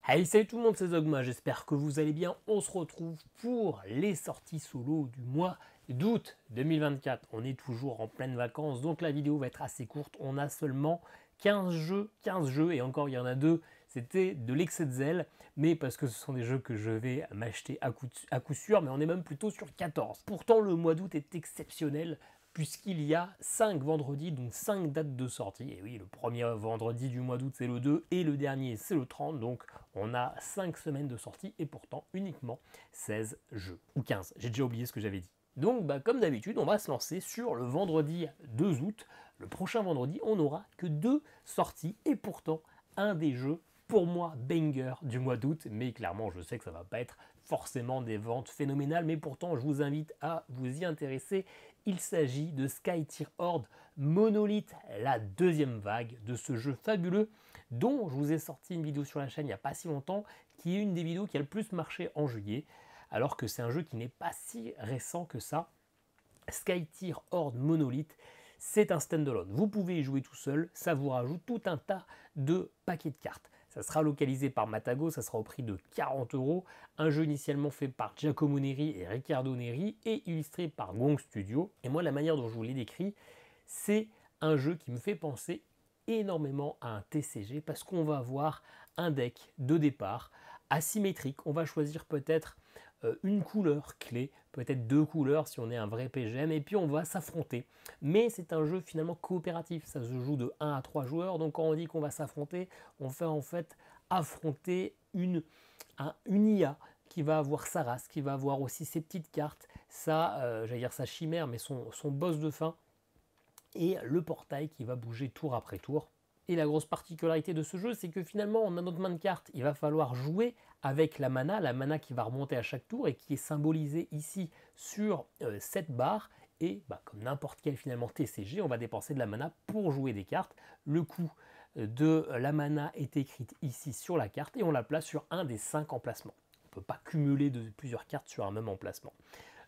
Hey, salut tout le monde, c'est Zogma, j'espère que vous allez bien. On se retrouve pour les sorties solo du mois d'août 2024. On est toujours en pleine vacances, donc la vidéo va être assez courte. On a seulement 15 jeux, et encore il y en a deux, c'était de l'excès de zèle, mais parce que ce sont des jeux que je vais m'acheter à coup sûr, mais on est même plutôt sur 14. Pourtant, le mois d'août est exceptionnel, puisqu'il y a 5 vendredis, donc 5 dates de sortie. Et oui, le premier vendredi du mois d'août, c'est le 2, et le dernier, c'est le 30, donc on a 5 semaines de sortie, et pourtant uniquement 16 jeux. Ou 15, j'ai déjà oublié ce que j'avais dit. Donc, comme d'habitude, on va se lancer sur le vendredi 2 août. Le prochain vendredi, on n'aura que 2 sorties, et pourtant, un des jeux, pour moi, banger du mois d'août, mais clairement, je sais que ça ne va pas être forcément des ventes phénoménales, mais pourtant, je vous invite à vous y intéresser. Il s'agit de Skytear Horde Monolith, la deuxième vague de ce jeu fabuleux dont je vous ai sorti une vidéo sur la chaîne il n'y a pas si longtemps, qui est une des vidéos qui a le plus marché en juillet, alors que c'est un jeu qui n'est pas si récent que ça. Skytear Horde Monolith, c'est un standalone. Vous pouvez y jouer tout seul, ça vous rajoute tout un tas de paquets de cartes. Ça sera localisé par Matago, ça sera au prix de 40 €. Un jeu initialement fait par Giacomo Neri et Riccardo Neri et illustré par Gong Studio. Et moi, la manière dont je vous l'ai décrit, c'est un jeu qui me fait penser énormément à un TCG parce qu'on va avoir un deck de départ asymétrique. On va choisir peut-être une couleur clé, peut-être 2 couleurs si on est un vrai PGM, et puis on va s'affronter. Mais c'est un jeu finalement coopératif, ça se joue de 1 à 3 joueurs, donc quand on dit qu'on va s'affronter, on fait en fait affronter une IA qui va avoir sa race, qui va avoir aussi ses petites cartes, j'allais dire sa chimère, mais son boss de fin, et le portail qui va bouger tour après tour. Et la grosse particularité de ce jeu, c'est que finalement, on a notre main de cartes. Il va falloir jouer avec la mana qui va remonter à chaque tour et qui est symbolisée ici sur cette barre. Et comme n'importe quel finalement TCG, on va dépenser de la mana pour jouer des cartes. Le coût de la mana est écrit ici sur la carte et on la place sur un des 5 emplacements. On ne peut pas cumuler plusieurs cartes sur un même emplacement.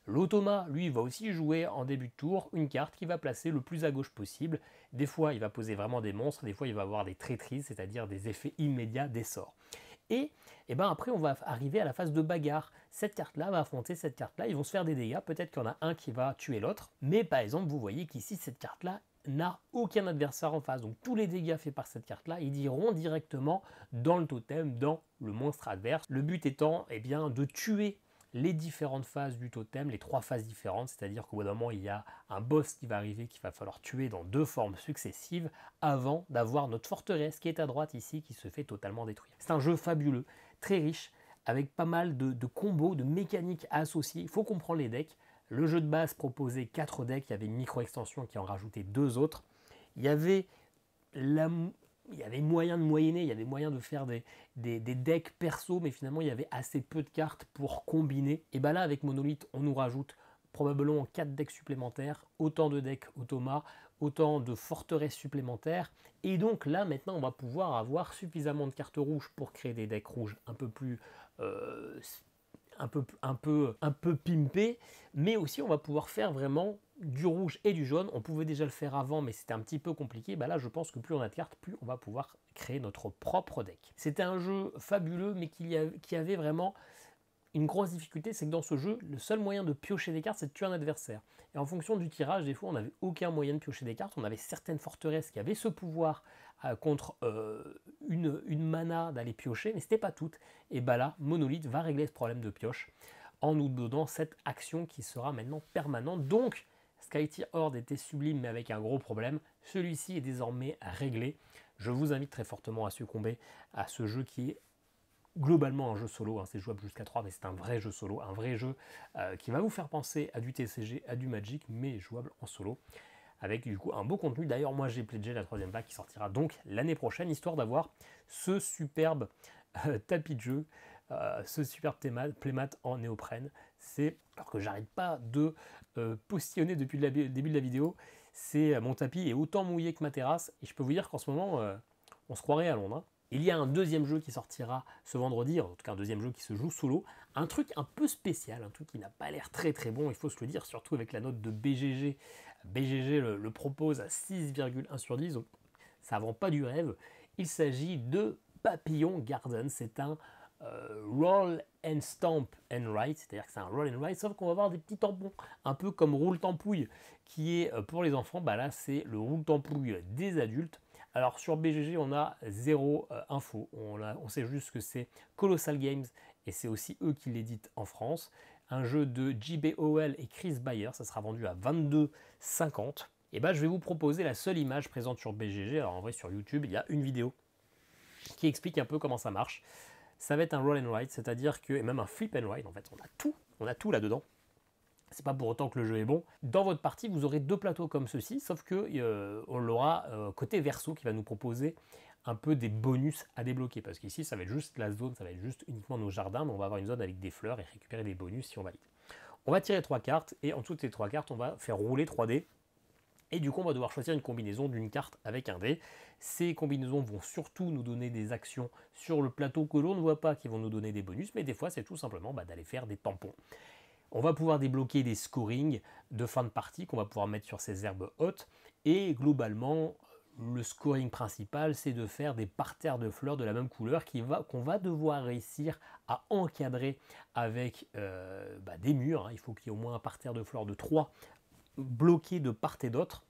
L'automa, lui, va aussi jouer en début de tour une carte qu'il va placer le plus à gauche possible. Des fois, il va poser vraiment des monstres, des fois, il va avoir des traîtrises, c'est-à-dire des effets immédiats des sorts. Et après, on va arriver à la phase de bagarre. Cette carte-là va affronter cette carte-là, ils vont se faire des dégâts, peut-être qu'il y en a un qui va tuer l'autre. Mais par exemple, vous voyez qu'ici, cette carte-là n'a aucun adversaire en face. Donc tous les dégâts faits par cette carte-là, ils iront directement dans le totem, dans le monstre adverse. Le but étant de tuer les différentes phases du totem, les 3 phases différentes, c'est-à-dire qu'au bout d'un moment, il y a un boss qui va arriver, qu'il va falloir tuer dans 2 formes successives avant d'avoir notre forteresse qui est à droite ici, qui se fait totalement détruire. C'est un jeu fabuleux, très riche, avec pas mal de combos, de mécaniques à associer. Il faut comprendre les decks. Le jeu de base proposait 4 decks, il y avait une micro-extension qui en rajoutait 2 autres. Il y avait moyen de moyenner, il y avait moyen de faire des decks perso, mais finalement il y avait assez peu de cartes pour combiner. Et là avec Monolith, on nous rajoute probablement 4 decks supplémentaires, autant de decks automa, autant de forteresses supplémentaires. Et donc là maintenant on va pouvoir avoir suffisamment de cartes rouges pour créer des decks rouges un peu plus un peu pimpé, mais aussi on va pouvoir faire vraiment du rouge et du jaune. On pouvait déjà le faire avant, mais c'était un petit peu compliqué. Là, je pense que plus on a de cartes, plus on va pouvoir créer notre propre deck. C'était un jeu fabuleux, mais qui avait vraiment une grosse difficulté, c'est que dans ce jeu, le seul moyen de piocher des cartes, c'est de tuer un adversaire. Et en fonction du tirage, des fois, on n'avait aucun moyen de piocher des cartes. On avait certaines forteresses qui avaient ce pouvoir contre une mana d'aller piocher, mais ce n'était pas toutes. Et là, Monolith va régler ce problème de pioche en nous donnant cette action qui sera maintenant permanente. Donc, Skytear Horde était sublime, mais avec un gros problème. Celui-ci est désormais réglé. Je vous invite très fortement à succomber à ce jeu qui est globalement un jeu solo, c'est jouable jusqu'à 3, mais c'est un vrai jeu solo, un vrai jeu qui va vous faire penser à du TCG, à du Magic, mais jouable en solo, avec du coup un beau contenu. D'ailleurs, moi j'ai pledgé la 3e vague qui sortira donc l'année prochaine, histoire d'avoir ce superbe tapis de jeu, ce superbe playmat en néoprène. Alors que j'arrête pas de postillonner depuis le début de la vidéo, mon tapis est autant mouillé que ma terrasse, et je peux vous dire qu'en ce moment, on se croirait à Londres, hein. Il y a un deuxième jeu qui sortira ce vendredi, en tout cas un deuxième jeu qui se joue solo, un truc un peu spécial, un truc qui n'a pas l'air très très bon, il faut se le dire, surtout avec la note de BGG. BGG le propose à 6,1 sur 10, donc ça vend pas du rêve. Il s'agit de Papillon Garden. C'est un roll and stamp and write, c'est-à-dire que c'est un roll and write, sauf qu'on va avoir des petits tampons, un peu comme roule tampouille, qui est pour les enfants. Bah là, c'est le roule tampouille des adultes. Alors sur BGG, on a zéro info. On sait juste que c'est Colossal Games et c'est aussi eux qui l'éditent en France. Un jeu de JBOL et Chris Bayer, ça sera vendu à 22,50. Et bah, je vais vous proposer la seule image présente sur BGG. Alors en vrai, sur YouTube, il y a une vidéo qui explique un peu comment ça marche. Ça va être un roll and write, c'est-à-dire que, et même un flip and write, en fait, on a tout là-dedans. C'est pas pour autant que le jeu est bon. Dans votre partie, vous aurez deux plateaux comme ceci, sauf que on l'aura côté verso qui va nous proposer un peu des bonus à débloquer. Parce qu'ici, ça va être juste la zone, ça va être juste uniquement nos jardins, mais on va avoir une zone avec des fleurs et récupérer des bonus si on valide. On va tirer 3 cartes, et en dessous de ces 3 cartes, on va faire rouler 3 dés. Et du coup, on va devoir choisir une combinaison d'une carte avec un dé. Ces combinaisons vont surtout nous donner des actions sur le plateau que l'on ne voit pas, qui vont nous donner des bonus, mais des fois, c'est tout simplement d'aller faire des tampons. On va pouvoir débloquer des scorings de fin de partie qu'on va pouvoir mettre sur ces herbes hautes. Et globalement, le scoring principal, c'est de faire des parterres de fleurs de la même couleur qu'on va devoir réussir à encadrer avec des murs. Il faut qu'il y ait au moins un parterre de fleurs de 3 bloqués de part et d'autre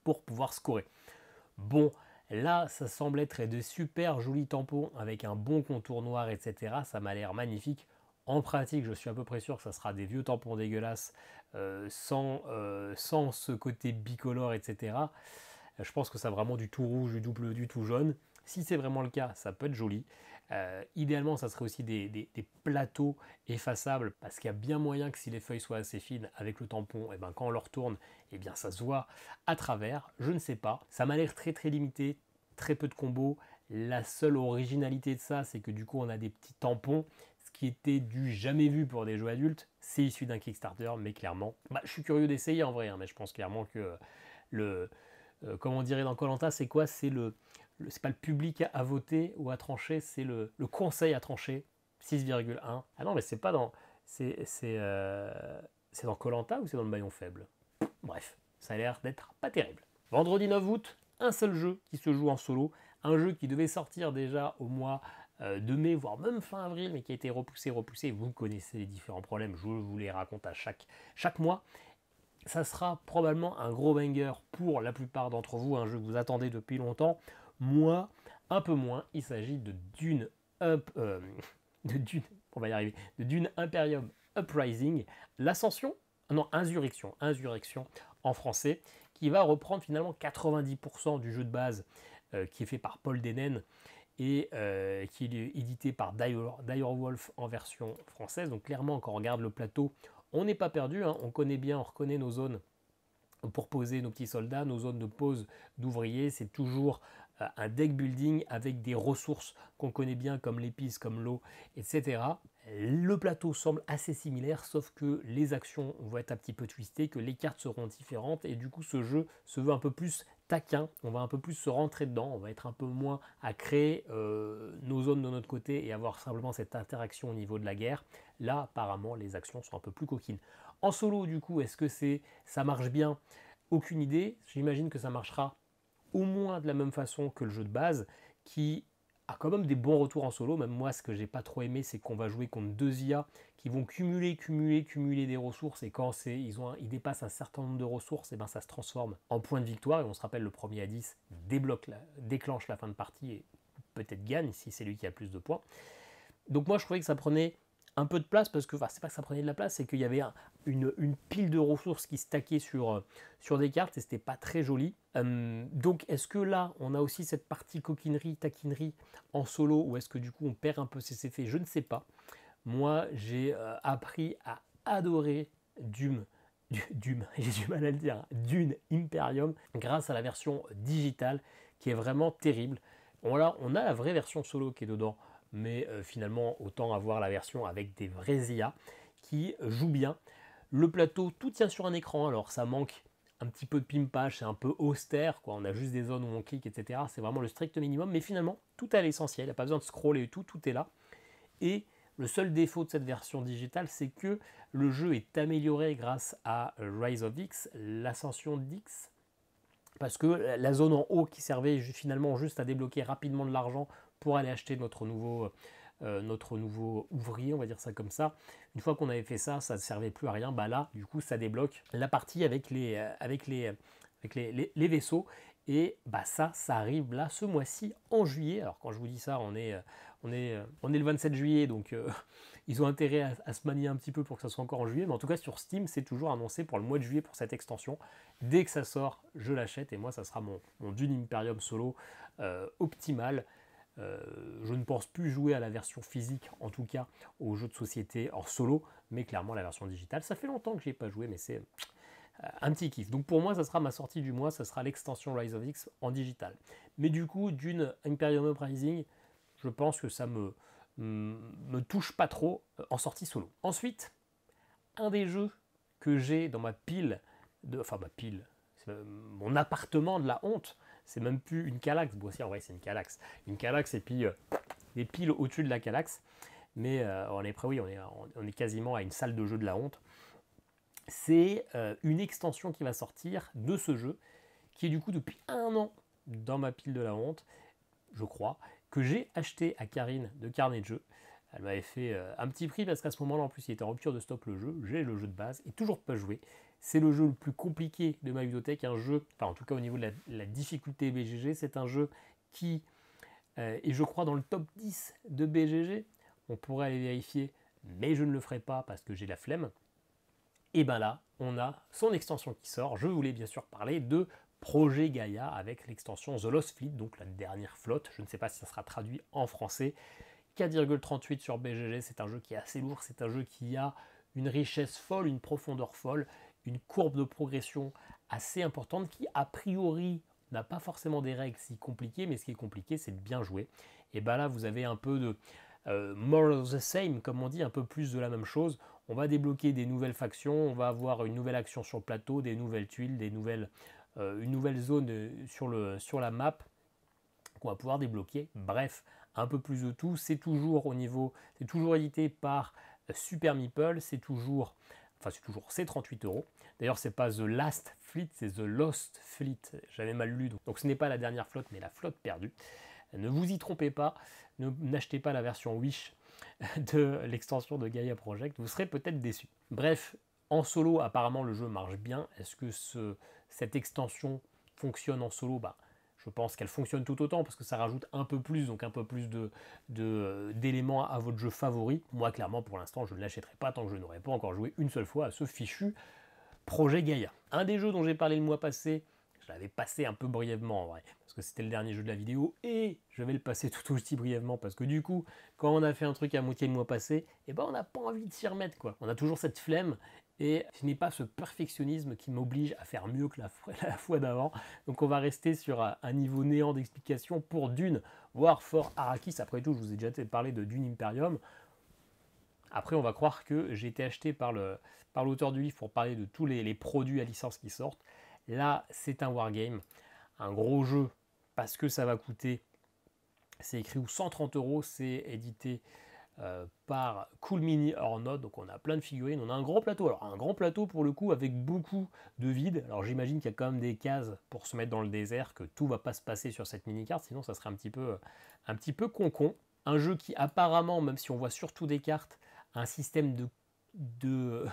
pour pouvoir scorer. Bon, là, ça semble être de super jolis tampons avec un bon contour noir, etc. Ça m'a l'air magnifique. En pratique, je suis à peu près sûr que ça sera des vieux tampons dégueulasses sans ce côté bicolore, etc. Je pense que ça a vraiment du tout rouge, du tout bleu, du tout jaune. Si c'est vraiment le cas, ça peut être joli. Idéalement, ça serait aussi des plateaux effaçables, parce qu'il y a bien moyen que si les feuilles soient assez fines avec le tampon, et ben quand on le retourne, et bien ça se voit à travers. Je ne sais pas. Ça m'a l'air très limité, très peu de combos. La seule originalité de ça, c'est que du coup, on a des petits tampons, ce qui était du jamais vu pour des jeux adultes. C'est issu d'un Kickstarter, mais clairement, je suis curieux d'essayer en vrai, mais je pense clairement que comme on dirait dans Koh-Lanta, c'est quoi? C'est c'est pas le public à voter ou à trancher, c'est le conseil à trancher, 6,1. Ah non, mais c'est pas dans... C'est dans Koh-Lanta ou c'est dans le maillon faible? Bref, ça a l'air d'être pas terrible. Vendredi 9 août, un seul jeu qui se joue en solo, un jeu qui devait sortir déjà au mois de mai, voire même fin avril, mais qui a été repoussé. Vous connaissez les différents problèmes, je vous les raconte à chaque mois. Ça sera probablement un gros banger pour la plupart d'entre vous, un jeu que vous attendez depuis longtemps. Moi, un peu moins. Il s'agit de Dune on va y arriver, de Dune Imperium Uprising, l'ascension, non, Insurrection en français, qui va reprendre finalement 90% du jeu de base qui est fait par Paul Denen et qui est édité par Direwolf en version française. Donc clairement, quand on regarde le plateau, on n'est pas perdu, hein. On connaît bien, on reconnaît nos zones pour poser nos petits soldats, nos zones de pose d'ouvriers. C'est toujours un deck building avec des ressources qu'on connaît bien comme l'épice, comme l'eau, etc. Le plateau semble assez similaire, sauf que les actions vont être un petit peu twistées, que les cartes seront différentes, et du coup ce jeu se veut un peu plus taquin, on va un peu plus se rentrer dedans, on va être un peu moins à créer nos zones de notre côté et avoir simplement cette interaction au niveau de la guerre. Là, apparemment, les actions sont un peu plus coquines. En solo, du coup, est-ce que ça marche bien? Aucune idée. J'imagine que ça marchera au moins de la même façon que le jeu de base, qui a quand même des bons retours en solo. Même moi, ce que j'ai pas trop aimé, c'est qu'on va jouer contre deux IA qui vont cumuler des ressources, et quand ils dépassent un certain nombre de ressources, et ben ça se transforme en points de victoire, et on se rappelle, le premier à 10 déclenche la fin de partie et peut-être gagne si c'est lui qui a le plus de points. Donc moi, je trouvais que ça prenait un peu de place, parce que, c'est pas que ça prenait de la place, c'est qu'il y avait une pile de ressources qui stackait sur des cartes, et c'était pas très joli. Donc est-ce que là, on a aussi cette partie coquinerie, taquinerie en solo, ou est-ce que du coup on perd un peu ses effets? Je ne sais pas. Moi, j'ai appris à adorer Dune, j'ai du mal à le dire, Dune Imperium, grâce à la version digitale, qui est vraiment terrible. On a la vraie version solo qui est dedans, mais finalement, autant avoir la version avec des vrais IA qui jouent bien. Le plateau, tout tient sur un écran, alors ça manque un petit peu de pimpage, c'est un peu austère, quoi. On a juste des zones où on clique, etc. C'est vraiment le strict minimum, mais finalement, tout est à l'essentiel, il n'y a pas besoin de scroller et tout est là. Et le seul défaut de cette version digitale, c'est que le jeu est amélioré grâce à Rise of X, l'ascension d'X, parce que la zone en haut qui servait finalement juste à débloquer rapidement de l'argent pour aller acheter notre nouveau ouvrier, on va dire ça comme ça. Une fois qu'on avait fait ça, ça ne servait plus à rien. Bah là, du coup, ça débloque la partie avec les vaisseaux. Et bah ça arrive là ce mois-ci en juillet. Alors quand je vous dis ça, on est le 27 juillet, donc ils ont intérêt à se manier un petit peu pour que ça soit encore en juillet. Mais en tout cas sur Steam, c'est toujours annoncé pour le mois de juillet pour cette extension. Dès que ça sort, je l'achète et moi ça sera mon Dune Imperium solo optimal. Je ne pense plus jouer à la version physique, en tout cas aux jeux de société en solo, mais clairement la version digitale. Ça fait longtemps que je n'y ai pas joué, mais c'est un petit kiff. Donc pour moi, ça sera ma sortie du mois, ça sera l'extension Rise of X en digital. Mais du coup, d'une Imperium Uprising, je pense que ça me touche pas trop en sortie solo. Ensuite, un des jeux que j'ai dans ma pile, enfin ma pile, mon appartement de la honte, c'est même plus une Kallax. Bon, si, en vrai, c'est une Kallax. Une Kallax et puis des piles au-dessus de la Kallax. Mais on est prêt, oui, on est quasiment à une salle de jeu de la honte. C'est une extension qui va sortir de ce jeu, qui est du coup depuis 1 an dans ma pile de la honte, je crois, que j'ai acheté à Karine de Carnet de Jeu. Elle m'avait fait un petit prix parce qu'à ce moment-là, en plus, il était en rupture de stock le jeu. J'ai le jeu de base et toujours pas joué. C'est le jeu le plus compliqué de ma bibliothèque, un jeu, enfin en tout cas au niveau de la difficulté BGG, c'est un jeu qui est je crois dans le top 10 de BGG. On pourrait aller vérifier, mais je ne le ferai pas parce que j'ai la flemme. Et bien là, on a son extension qui sort. Je voulais bien sûr parler de Projet Gaïa avec l'extension The Lost Fleet, donc la dernière flotte. Je ne sais pas si ça sera traduit en français. 4,38 sur BGG, c'est un jeu qui est assez lourd, c'est un jeu qui a une richesse folle, une profondeur folle, une courbe de progression assez importante qui a priori n'a pas forcément des règles si compliquées, mais ce qui est compliqué c'est de bien jouer. Et bien là vous avez un peu de more of the same, comme on dit, un peu plus de la même chose. On va débloquer des nouvelles factions, on va avoir une nouvelle action sur le plateau, des nouvelles tuiles, une nouvelle zone sur la map qu'on va pouvoir débloquer. Bref, un peu plus de tout. C'est toujours édité par Super Meeple, c'est 38 €. D'ailleurs, c'est pas The Last Fleet, c'est The Lost Fleet. J'avais mal lu, donc ce n'est pas la dernière flotte, mais la flotte perdue. Ne vous y trompez pas, n'achetez pas la version Wish de l'extension de Gaia Project, vous serez peut-être déçus. Bref, en solo, apparemment le jeu marche bien. Est-ce que cette extension fonctionne en solo? Je pense qu'elle fonctionne tout autant parce que ça rajoute un peu plus, donc un peu plus d'éléments à votre jeu favori. Moi, clairement, pour l'instant, je ne l'achèterai pas tant que je n'aurai pas encore joué une seule fois à ce fichu Projet Gaia. Un des jeux dont j'ai parlé le mois passé, je l'avais passé un peu brièvement en vrai, parce que c'était le dernier jeu de la vidéo, et je vais le passer tout aussi brièvement, parce que du coup, quand on a fait un truc à moitié le mois passé, on n'a pas envie de s'y remettre, quoi. On a toujours cette flemme, et je n'ai pas ce perfectionnisme qui m'oblige à faire mieux que la fois d'avant. Donc on va rester sur un niveau néant d'explication pour Dune, voire Fort Arrakis. Après tout, je vous ai déjà parlé de Dune Imperium. Après, on va croire que j'ai été acheté par l'auteur du livre pour parler de tous les produits à licence qui sortent. Là, c'est un wargame, un gros jeu, parce que ça va coûter, c'est écrit où 130 €, c'est édité par Cool Mini or Not, donc on a plein de figurines, on a un grand plateau, alors un grand plateau pour le coup avec beaucoup de vide, alors j'imagine qu'il y a quand même des cases pour se mettre dans le désert, que tout va pas se passer sur cette mini-carte, sinon ça serait un petit peu con-con. Un jeu qui apparemment, même si on voit surtout des cartes, a un système de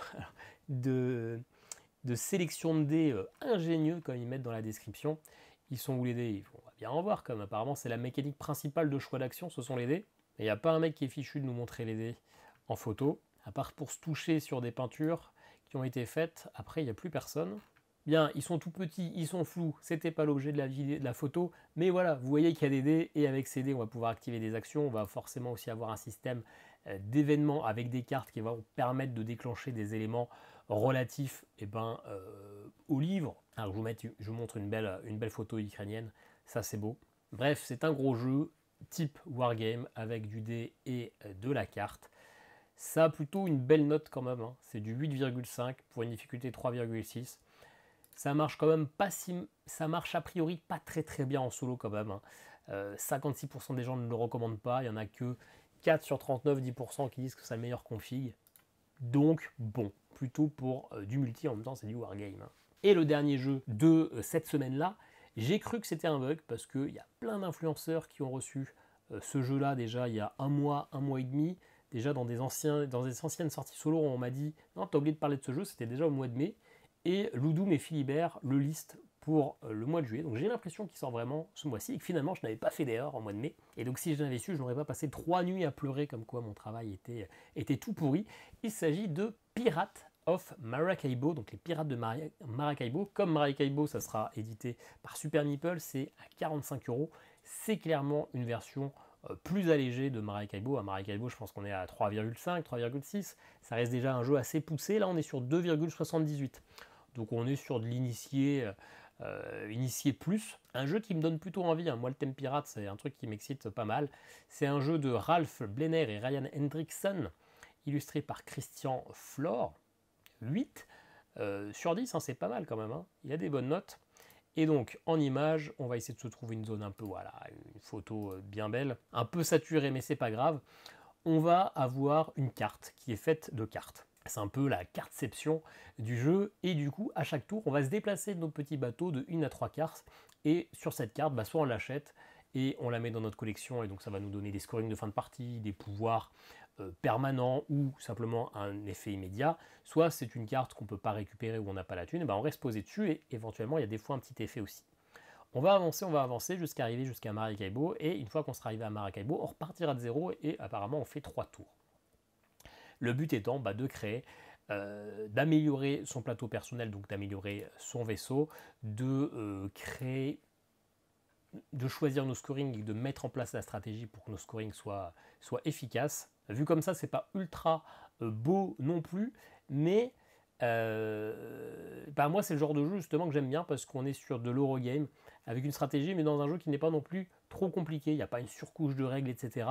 sélection de dés ingénieux, comme ils mettent dans la description. Ils sont où les dés? On va bien en voir, comme apparemment c'est la mécanique principale de choix d'action, ce sont les dés. Il n'y a pas un mec qui est fichu de nous montrer les dés en photo, à part pour se toucher sur des peintures qui ont été faites. Après, il n'y a plus personne. Bien, ils sont tout petits, ils sont flous, c'était pas l'objet de la photo, mais voilà, vous voyez qu'il y a des dés, et avec ces dés, on va pouvoir activer des actions, on va forcément aussi avoir un système d'événements avec des cartes qui vont permettre de déclencher des éléments relatifs au livre. Alors, je vous montre une belle photo ukrainienne, ça c'est beau. Bref, c'est un gros jeu type wargame avec du dé et de la carte. Ça a plutôt une belle note quand même, hein. C'est du 8,5 pour une difficulté 3,6. Ça marche quand même pas ça marche a priori pas très bien en solo quand même, hein. 56% des gens ne le recommandent pas, il n'y en a que 4 sur 39, 10% qui disent que c'est le meilleur config. Donc bon, plutôt pour du multi, en même temps c'est du wargame, hein. Et le dernier jeu de cette semaine-là, j'ai cru que c'était un bug parce qu'il y a plein d'influenceurs qui ont reçu ce jeu-là déjà il y a un mois et demi. Déjà dans des anciennes sorties solo, on m'a dit non, t'as oublié de parler de ce jeu, c'était déjà au mois de mai. Et Loudoum et Philibert le listent pour le mois de juillet. Donc j'ai l'impression qu'il sort vraiment ce mois-ci et que finalement je n'avais pas fait d'erreur en mois de mai. Et donc si je l'avais su, je n'aurais pas passé 3 nuits à pleurer comme quoi mon travail était tout pourri. Il s'agit de Pirates of Maracaibo, donc les Pirates de Maracaibo. Comme Maracaibo, ça sera édité par Super Meeple, c'est à 45 €. C'est clairement une version plus allégé de Maracaibo. À Maracaibo, je pense qu'on est à 3,5, 3,6. Ça reste déjà un jeu assez poussé. Là, on est sur 2,78. Donc on est sur de l'initié initié plus. Un jeu qui me donne plutôt envie. Hein. Moi, le thème pirate, c'est un truc qui m'excite pas mal. C'est un jeu de Ralph Blenner et Ryan Hendrickson, illustré par Christian Flore. 8 sur 10, hein, c'est pas mal quand même. Hein. Il a des bonnes notes. Et donc, en image, on va essayer de se trouver une zone un peu, voilà, une photo bien belle, un peu saturée, mais c'est pas grave. On va avoir une carte qui est faite de cartes. C'est un peu la carteception du jeu. Et du coup, à chaque tour, on va se déplacer de nos petits bateaux de 1 à 3 cartes. Et sur cette carte, bah, soit on l'achète et on la met dans notre collection. Et donc, ça va nous donner des scorings de fin de partie, des pouvoirs permanent ou simplement un effet immédiat, soit c'est une carte qu'on ne peut pas récupérer ou on n'a pas la thune, et ben on reste posé dessus et éventuellement il y a des fois un petit effet aussi. On va avancer jusqu'à arriver jusqu'à Maracaibo et une fois qu'on sera arrivé à Maracaibo, on repartira de zéro et apparemment on fait 3 tours. Le but étant de créer, d'améliorer son plateau personnel, donc d'améliorer son vaisseau, de choisir nos scorings et de mettre en place la stratégie pour que nos scorings soient efficaces. Vu comme ça, c'est pas ultra beau non plus, mais moi c'est le genre de jeu justement que j'aime bien parce qu'on est sur de l'Eurogame avec une stratégie, mais dans un jeu qui n'est pas non plus trop compliqué. Il n'y a pas une surcouche de règles, etc.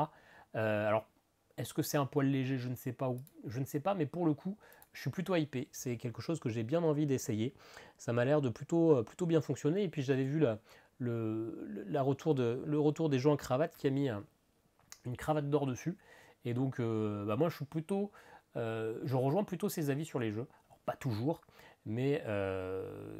Alors, est-ce que c'est un poil léger? Je ne sais pas, mais pour le coup, je suis plutôt hypé. C'est quelque chose que j'ai bien envie d'essayer. Ça m'a l'air de plutôt bien fonctionner. Et puis j'avais vu le retour des gens en cravate qui a mis une cravate d'or dessus. Et donc, moi, je rejoins plutôt ses avis sur les jeux. Alors, pas toujours, mais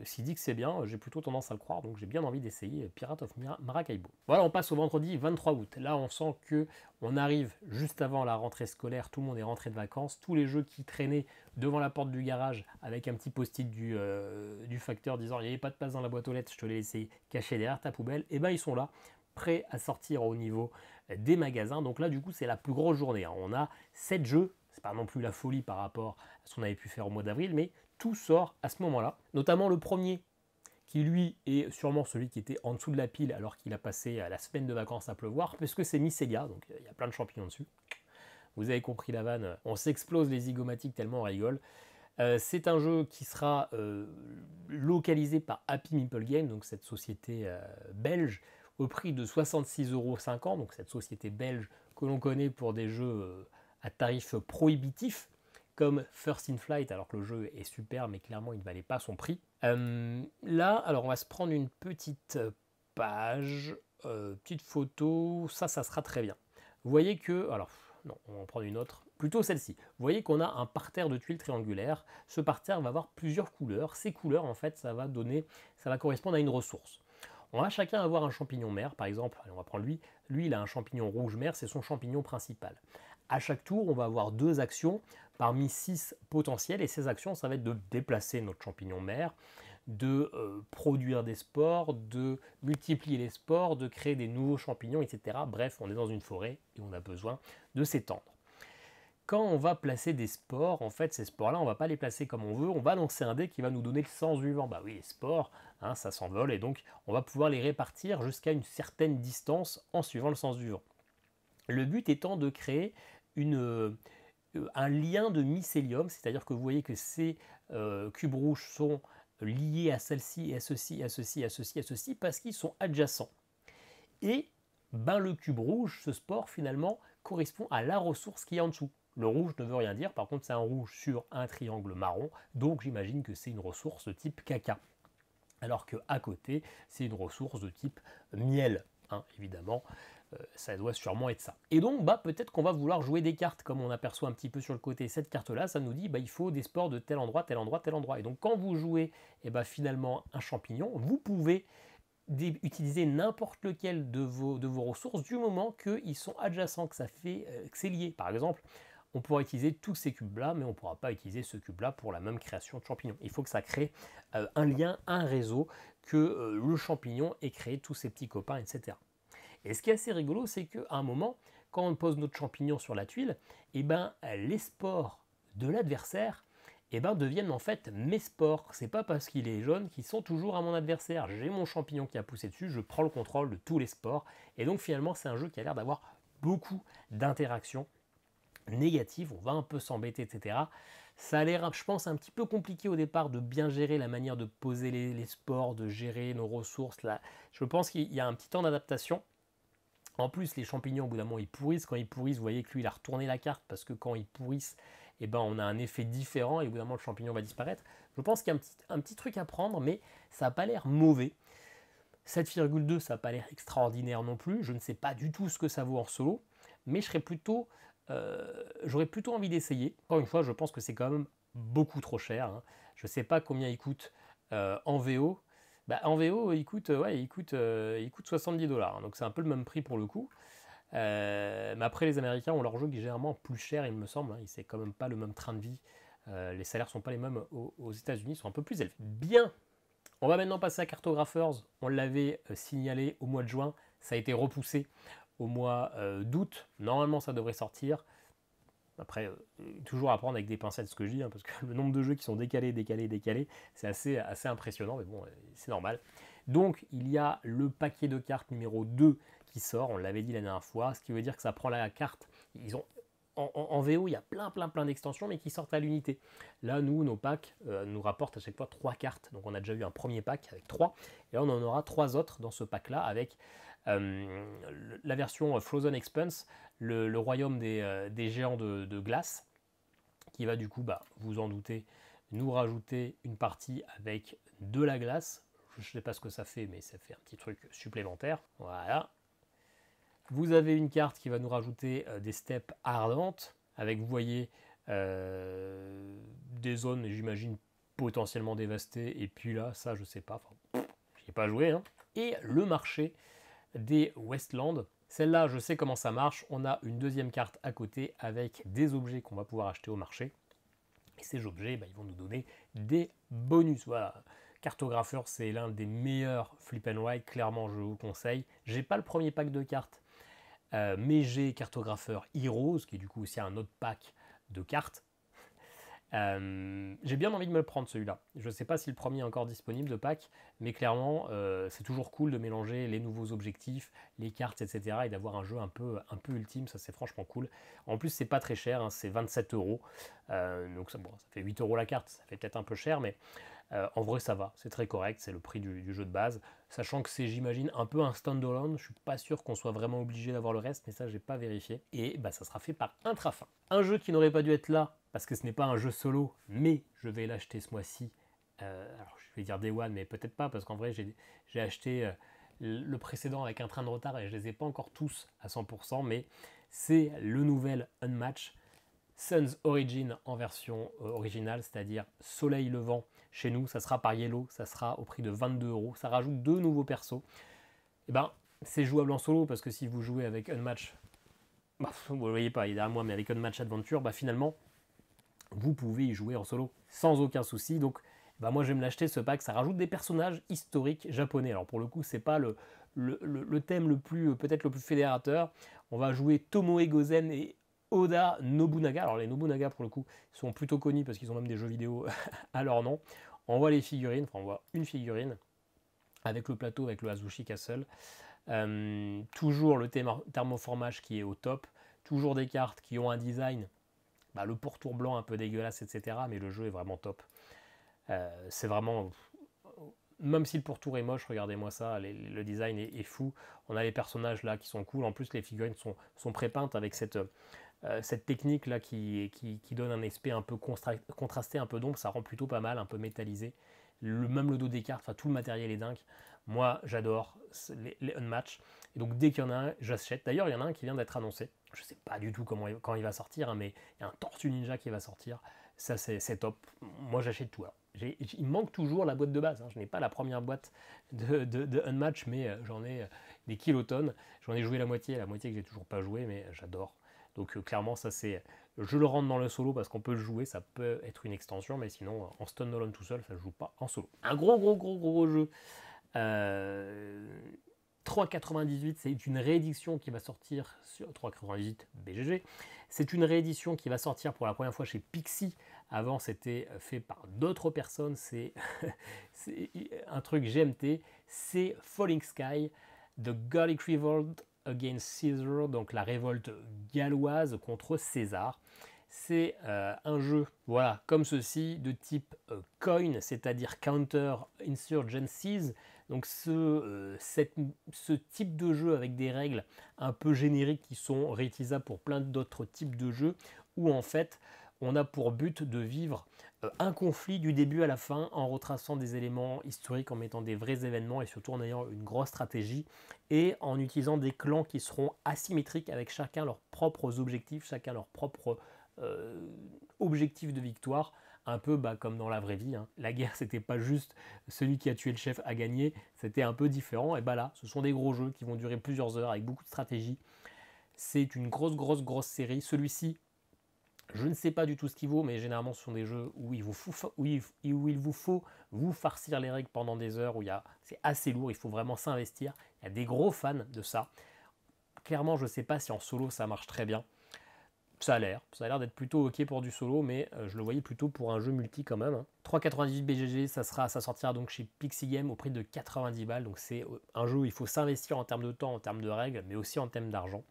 s'il dit que c'est bien, j'ai plutôt tendance à le croire. Donc, j'ai bien envie d'essayer Pirates of Maracaibo. Voilà, on passe au vendredi 23 août. Là, on sent que on arrive juste avant la rentrée scolaire. Tout le monde est rentré de vacances. Tous les jeux qui traînaient devant la porte du garage avec un petit post-it du facteur disant il n'y avait pas de place dans la boîte aux lettres, je te l'ai laissé caché derrière ta poubelle. Et ben, ils sont là, prêts à sortir au niveau des magasins. Donc là, du coup, c'est la plus grosse journée. Hein. On a 7 jeux. C'est pas non plus la folie par rapport à ce qu'on avait pu faire au mois d'avril, mais tout sort à ce moment-là. Notamment le premier, qui lui est sûrement celui qui était en dessous de la pile alors qu'il a passé la semaine de vacances à pleuvoir, puisque c'est Mycelia, donc il y a plein de champignons dessus. Vous avez compris la vanne, on s'explose les zygomatiques tellement on rigole. C'est un jeu qui sera localisé par Happy Meeple Games, donc cette société belge, au prix de 66,50 €, donc cette société belge que l'on connaît pour des jeux à tarif prohibitif, comme First in Flight, alors que le jeu est super, mais clairement il ne valait pas son prix. Là, alors on va se prendre une petite page, petite photo, ça sera très bien. Vous voyez que, alors non, on va en prendre une autre, plutôt celle-ci. Vous voyez qu'on a un parterre de tuiles triangulaires. Ce parterre va avoir plusieurs couleurs. Ces couleurs, en fait, ça va correspondre à une ressource. On va chacun avoir un champignon mer, par exemple. Allez, on va prendre lui. Lui, il a un champignon rouge mer, c'est son champignon principal. À chaque tour, on va avoir 2 actions parmi 6 potentielles. Et ces actions, ça va être de déplacer notre champignon mer, de produire des spores, de multiplier les spores, de créer des nouveaux champignons, etc. Bref, on est dans une forêt et on a besoin de s'étendre. Quand on va placer des spores, en fait, ces spores-là, on ne va pas les placer comme on veut, on va lancer un dé qui va nous donner le sens du vent. Bah oui, les spores, hein, ça s'envole, et donc on va pouvoir les répartir jusqu'à une certaine distance en suivant le sens du vent. Le but étant de créer un lien de mycélium, c'est-à-dire que vous voyez que ces cubes rouges sont liés à celle-ci, et à ceci, à ceci, à ceci, à ceci, parce qu'ils sont adjacents. Et le cube rouge, ce spore, finalement, correspond à la ressource qui est en dessous. Le rouge ne veut rien dire, par contre c'est un rouge sur un triangle marron, donc j'imagine que c'est une ressource de type caca. Alors qu'à côté, c'est une ressource de type miel, hein, évidemment. Ça doit sûrement être ça. Et donc, peut-être qu'on va vouloir jouer des cartes, comme on aperçoit un petit peu sur le côté. Cette carte-là, ça nous dit, il faut des spores de tel endroit, tel endroit, tel endroit. Et donc, quand vous jouez, finalement, un champignon, vous pouvez utiliser n'importe lequel de vos ressources du moment qu'ils sont adjacents, que ça fait que c'est lié. Par exemple, on pourra utiliser tous ces cubes-là, mais on ne pourra pas utiliser ce cube-là pour la même création de champignons. Il faut que ça crée un lien, un réseau, que le champignon ait créé tous ses petits copains, etc. Et ce qui est assez rigolo, c'est qu'à un moment, quand on pose notre champignon sur la tuile, eh ben, les spores de l'adversaire deviennent en fait mes spores. C'est pas parce qu'il est jaune qu'ils sont toujours à mon adversaire. J'ai mon champignon qui a poussé dessus, je prends le contrôle de tous les spores. Et donc finalement, c'est un jeu qui a l'air d'avoir beaucoup d'interactions négatives. On va un peu s'embêter, etc. Ça a l'air, je pense, un petit peu compliqué au départ de bien gérer la manière de poser les spores, de gérer nos ressources. Là, je pense qu'il y a un petit temps d'adaptation. En plus, les champignons, au bout d'un moment, ils pourrissent. Quand ils pourrissent, vous voyez que lui, il a retourné la carte parce que quand ils pourrissent, eh ben, on a un effet différent et au bout d'un moment, le champignon va disparaître. Je pense qu'il y a un petit truc à prendre, mais ça n'a pas l'air mauvais. 7,2, ça n'a pas l'air extraordinaire non plus. Je ne sais pas du tout ce que ça vaut en solo, mais j'aurais plutôt envie d'essayer. Encore une fois, je pense que c'est quand même beaucoup trop cher. Hein. Je ne sais pas combien il coûte en VO. En VO, il coûte 70$, hein, donc c'est un peu le même prix pour le coup. Mais après, les Américains ont leur jeu qui est généralement plus cher, il me semble. Hein, c'est quand même pas le même train de vie. Les salaires sont pas les mêmes aux États-Unis, ils sont un peu plus élevés. Bien, on va maintenant passer à Cartographers. On l'avait signalé au mois de juin, ça a été repoussé au mois d'août. Normalement, ça devrait sortir. Après, toujours à prendre avec des pincettes ce que je dis, hein, parce que le nombre de jeux qui sont décalés, c'est assez impressionnant, mais bon, c'est normal. Donc, il y a le paquet de cartes numéro 2 qui sort, on l'avait dit la dernière fois, ce qui veut dire que ça prend la carte. Ils ont, en VO, il y a plein d'extensions, mais qui sortent à l'unité. Là, nos packs nous rapportent à chaque fois 3 cartes. Donc, on a déjà eu un premier pack avec 3, et là, on en aura 3 autres dans ce pack-là, avec la version Frozen Expanse, le royaume des géants de glace, qui va du coup, vous en doutez, nous rajouter une partie avec de la glace. Je ne sais pas ce que ça fait, mais ça fait un petit truc supplémentaire. Voilà. Vous avez une carte qui va nous rajouter des steppes ardentes, avec, vous voyez, des zones, j'imagine, potentiellement dévastées. Et puis là, ça, je sais pas. Enfin, je n'y ai pas joué. Hein. Et le marché des Westlands. Celle-là, je sais comment ça marche. On a une deuxième carte à côté avec des objets qu'on va pouvoir acheter au marché. Et ces objets, ils vont nous donner des bonus. Voilà. Cartographeur, c'est l'un des meilleurs flip and ride. Clairement, je vous le conseille. J'ai pas le premier pack de cartes, mais j'ai Cartographeur Heroes, qui est du coup aussi un autre pack de cartes. J'ai bien envie de me le prendre celui-là. Je ne sais pas si le premier est encore disponible de pack, mais clairement c'est toujours cool de mélanger les nouveaux objectifs, les cartes, etc. et d'avoir un jeu un peu ultime, ça c'est franchement cool. En plus c'est pas très cher, hein, c'est 27€, donc ça fait 8€ la carte, ça fait peut-être un peu cher, mais en vrai ça va, c'est très correct, c'est le prix du jeu de base, sachant que c'est, j'imagine, un peu un standalone. Je suis pas sûr qu'on soit vraiment obligé d'avoir le reste, mais ça j'ai pas vérifié, et ça sera fait par Intrafin. Un jeu qui n'aurait pas dû être là, parce que ce n'est pas un jeu solo, mais je vais l'acheter ce mois-ci. Alors je vais dire Day One, mais peut-être pas, parce qu'en vrai j'ai acheté le précédent avec un train de retard et je les ai pas encore tous à 100%, mais c'est le nouvel Unmatch Sun's Origin en version originale, c'est-à-dire Soleil Levant. Chez nous, ça sera par Yellow, ça sera au prix de 22€. Ça rajoute 2 nouveaux persos. Et c'est jouable en solo, parce que si vous jouez avec Unmatch, vous ne le voyez pas, il est derrière moi, mais avec Unmatch Adventure, finalement, vous pouvez y jouer en solo sans aucun souci. Donc, moi, je vais me l'acheter ce pack. Ça rajoute des personnages historiques japonais. Alors, pour le coup, c'est pas le thème peut-être le plus fédérateur. On va jouer Tomoe Gozen et Oda Nobunaga. Alors les Nobunaga pour le coup sont plutôt connus parce qu'ils ont même des jeux vidéo à leur nom. On voit les figurines, on voit une figurine avec le plateau, avec le Azuchi Castle. Toujours le thermoformage qui est au top. Toujours des cartes qui ont un design, le pourtour blanc un peu dégueulasse, etc. Mais le jeu est vraiment top. C'est vraiment... Même si le pourtour est moche, regardez-moi ça, le design est fou. On a les personnages là qui sont cool. En plus, les figurines sont prépeintes avec cette technique là qui donne un aspect un peu contrasté, un peu d'ombre. Ça rend plutôt pas mal, un peu métallisé. Même le dos des cartes, tout le matériel est dingue. Moi, j'adore les Unmatch. Et donc, dès qu'il y en a un, j'achète. D'ailleurs, il y en a un qui vient d'être annoncé. Je ne sais pas du tout quand il va sortir, hein, mais il y a un Tortue Ninja qui va sortir. Ça, c'est top. Moi, j'achète tout. Alors, il me manque toujours la boîte de base, hein. Je n'ai pas la première boîte de Unmatch, mais j'en ai des kilotonnes. J'en ai joué la moitié que j'ai toujours pas joué, mais j'adore. Donc clairement, ça c'est... Je le rentre dans le solo parce qu'on peut le jouer, ça peut être une extension, mais sinon, en standalone tout seul, ça ne joue pas en solo. Un gros jeu. 3,98, c'est une réédition qui va sortir sur 3,98 BGG. C'est une réédition qui va sortir pour la première fois chez Pixie. Avant, c'était fait par d'autres personnes. C'est un truc GMT. C'est Falling Sky, The Gallic Revolt Against Caesar, donc la révolte galloise contre César. C'est un jeu, voilà, comme ceci, de type coin, c'est-à-dire Counter Insurgencies. Donc ce type de jeu avec des règles un peu génériques qui sont réutilisables pour plein d'autres types de jeux, où en fait on a pour but de vivre un conflit du début à la fin en retraçant des éléments historiques, en mettant des vrais événements et surtout en ayant une grosse stratégie et en utilisant des clans qui seront asymétriques avec chacun leurs propres objectifs, chacun leurs propres objectifs de victoire. Un peu comme dans la vraie vie, hein. La guerre, c'était pas juste celui qui a tué le chef a gagné, c'était un peu différent. Et là, ce sont des gros jeux qui vont durer plusieurs heures avec beaucoup de stratégie. C'est une grosse série. Celui-ci, je ne sais pas du tout ce qu'il vaut, mais généralement, ce sont des jeux où il vous faut vous farcir les règles pendant des heures, où c'est assez lourd, il faut vraiment s'investir. Il y a des gros fans de ça. Clairement, je ne sais pas si en solo, ça marche très bien. Ça a l'air d'être plutôt ok pour du solo, mais je le voyais plutôt pour un jeu multi quand même, hein. 3,98 BGG, ça sortira donc chez Pixie Game au prix de 90 balles. Donc c'est un jeu où il faut s'investir en termes de temps, en termes de règles, mais aussi en termes d'argent.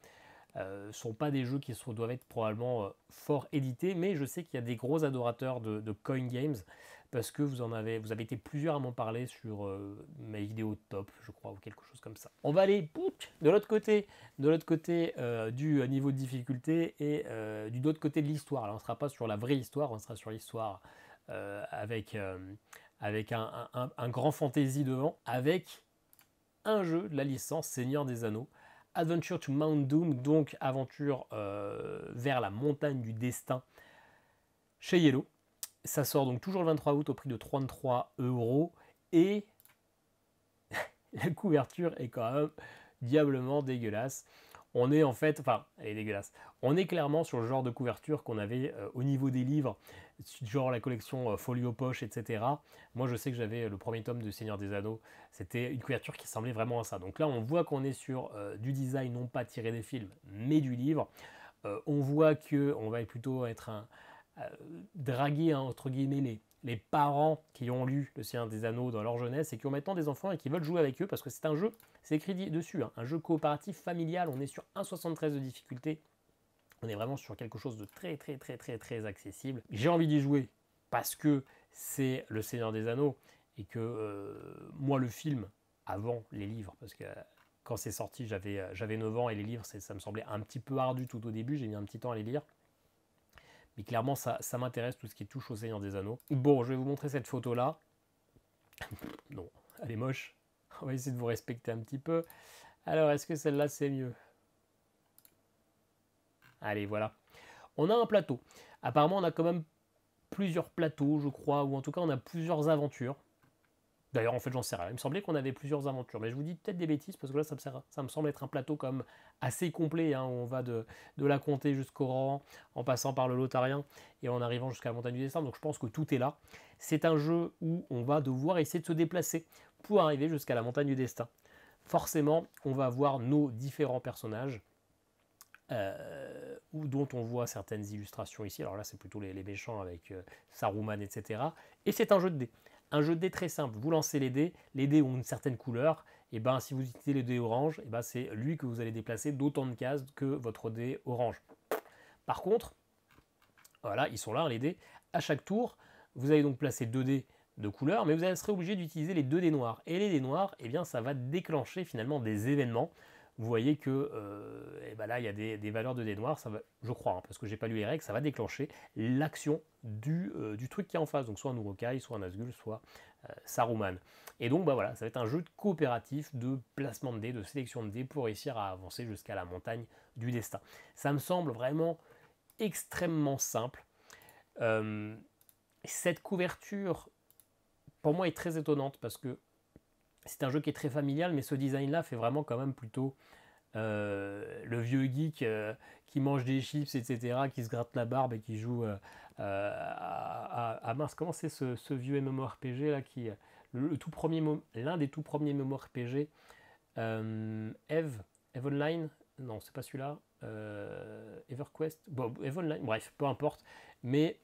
Ce ne sont pas des jeux qui doivent être probablement fort édités, mais je sais qu'il y a des gros adorateurs de coin games, parce que vous avez été plusieurs à m'en parler sur mes vidéos top, je crois, ou quelque chose comme ça. On va aller de l'autre côté, du niveau de difficulté et du autre côté de l'histoire. Alors on ne sera pas sur la vraie histoire, on sera sur l'histoire avec un grand fantasy devant, avec un jeu de la licence Seigneur des Anneaux, Adventure to Mount Doom, donc aventure vers la montagne du destin chez Yellow. Ça sort donc toujours le 23 août au prix de 33 € et la couverture est quand même diablement dégueulasse. On est en fait, enfin, elle est dégueulasse. On est clairement sur le genre de couverture qu'on avait au niveau des livres, genre la collection Folio Poche, etc. Moi, je sais que j'avais le premier tome de Seigneur des Anneaux. C'était une couverture qui ressemblait vraiment à ça. Donc là, on voit qu'on est sur du design non pas tiré des films, mais du livre. On voit qu'on va plutôt être draguer, hein, entre guillemets, les parents qui ont lu Le Seigneur des Anneaux dans leur jeunesse et qui ont maintenant des enfants et qui veulent jouer avec eux parce que c'est un jeu, c'est écrit dessus, hein, un jeu coopératif familial. On est sur 1,73 de difficulté. On est vraiment sur quelque chose de très accessible. J'ai envie d'y jouer parce que c'est Le Seigneur des Anneaux et que moi, le film, avant les livres, parce que quand c'est sorti, j'avais 9 ans et les livres, ça me semblait un petit peu ardu tout au début. J'ai mis un petit temps à les lire. Mais clairement, ça m'intéresse, tout ce qui touche au Seigneur des Anneaux. Bon, je vais vous montrer cette photo-là. Non, elle est moche. On va essayer de vous respecter un petit peu. Alors, est-ce que celle-là, c'est mieux? Allez, voilà. On a un plateau. Apparemment, on a quand même plusieurs plateaux, je crois, ou en tout cas, on a plusieurs aventures. D'ailleurs, en fait, j'en sais rien. Il me semblait qu'on avait plusieurs aventures, mais je vous dis peut-être des bêtises, parce que là, ça me semble être un plateau comme assez complet, hein, où on va de la comté jusqu'au rang, en passant par le Lotarien, et en arrivant jusqu'à la montagne du destin, donc je pense que tout est là. C'est un jeu où on va devoir essayer de se déplacer pour arriver jusqu'à la montagne du destin. Forcément, on va voir nos différents personnages, dont on voit certaines illustrations ici. Alors là, c'est plutôt les méchants avec Saruman, etc. Et c'est un jeu de dés. Un jeu de dés très simple. Vous lancez les dés ont une certaine couleur. Et ben, si vous utilisez le dé orange, et ben, c'est lui que vous allez déplacer d'autant de cases que votre dé orange. Par contre, voilà, ils sont là, les dés. À chaque tour, vous allez donc placer 2 dés de couleur, mais vous serez obligé d'utiliser les 2 dés noirs. Et les dés noirs, eh bien, ça va déclencher finalement des événements. Vous voyez que là, il y a des valeurs de dés noirs, ça va, je crois, hein, parce que j'ai pas lu les règles, ça va déclencher l'action du truc qui est en face. Donc soit un Uruk-hai, soit un Nazgûl, soit Saruman. Et donc voilà, ça va être un jeu de coopératif, de placement de dés, de sélection de dés pour réussir à avancer jusqu'à la montagne du destin. Ça me semble vraiment extrêmement simple. Cette couverture pour moi, est très étonnante parce que c'est un jeu qui est très familial, mais ce design-là fait vraiment quand même plutôt le vieux geek qui mange des chips, etc., qui se gratte la barbe et qui joue à mince, comment c'est ce vieux MMORPG là qui tout premier l'un des tout premiers MMORPG, Eve Online, non c'est pas celui-là, EverQuest, bon, Eve Online, bref, peu importe, mais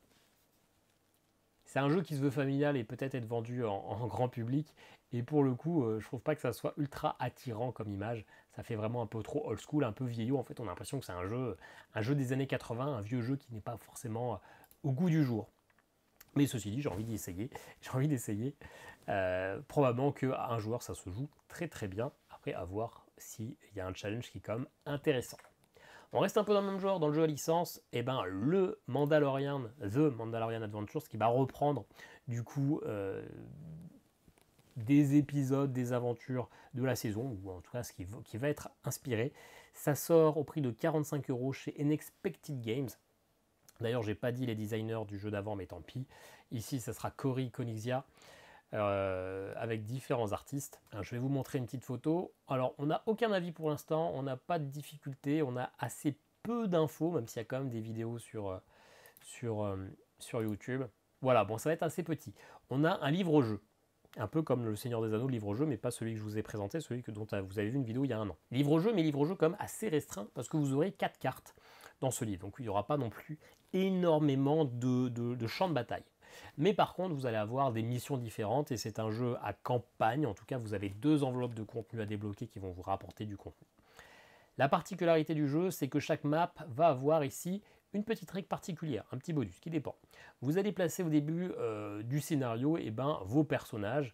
c'est un jeu qui se veut familial et peut-être être vendu en grand public. Et pour le coup, je trouve pas que ça soit ultra attirant comme image. Ça fait vraiment un peu trop old school, un peu vieillot. En fait, on a l'impression que c'est un jeu des années 80, un vieux jeu qui n'est pas forcément au goût du jour. Mais ceci dit, j'ai envie d'essayer. J'ai envie d'essayer. Probablement qu'à un joueur, ça se joue très très bien. Après, à voir s'il y a un challenge qui est quand même intéressant. On reste un peu dans le même genre, dans le jeu à licence, et ben le Mandalorian, The Mandalorian Adventures, qui va reprendre du coup des épisodes, des aventures de la saison, ou en tout cas ce qui va être inspiré. Ça sort au prix de 45 € chez Unexpected Games. D'ailleurs, j'ai pas dit les designers du jeu d'avant, mais tant pis. Ici, ça sera Cory Konizia, avec différents artistes. Alors, je vais vous montrer une petite photo. Alors, on n'a aucun avis pour l'instant, on n'a pas de difficulté, on a assez peu d'infos, même s'il y a quand même des vidéos sur YouTube. Voilà, bon, ça va être assez petit. On a un livre-jeu, un peu comme le Seigneur des Anneaux, livre-jeu, mais pas celui que je vous ai présenté, celui dont vous avez vu une vidéo il y a un an. Livre-jeu, mais livre-jeu quand même assez restreint, parce que vous aurez 4 cartes dans ce livre, donc il n'y aura pas non plus énormément de champs de bataille. Mais par contre, vous allez avoir des missions différentes et c'est un jeu à campagne. En tout cas, vous avez 2 enveloppes de contenu à débloquer qui vont vous rapporter du contenu. La particularité du jeu, c'est que chaque map va avoir ici une petite règle particulière, un petit bonus qui dépend. Vous allez placer au début du scénario vos personnages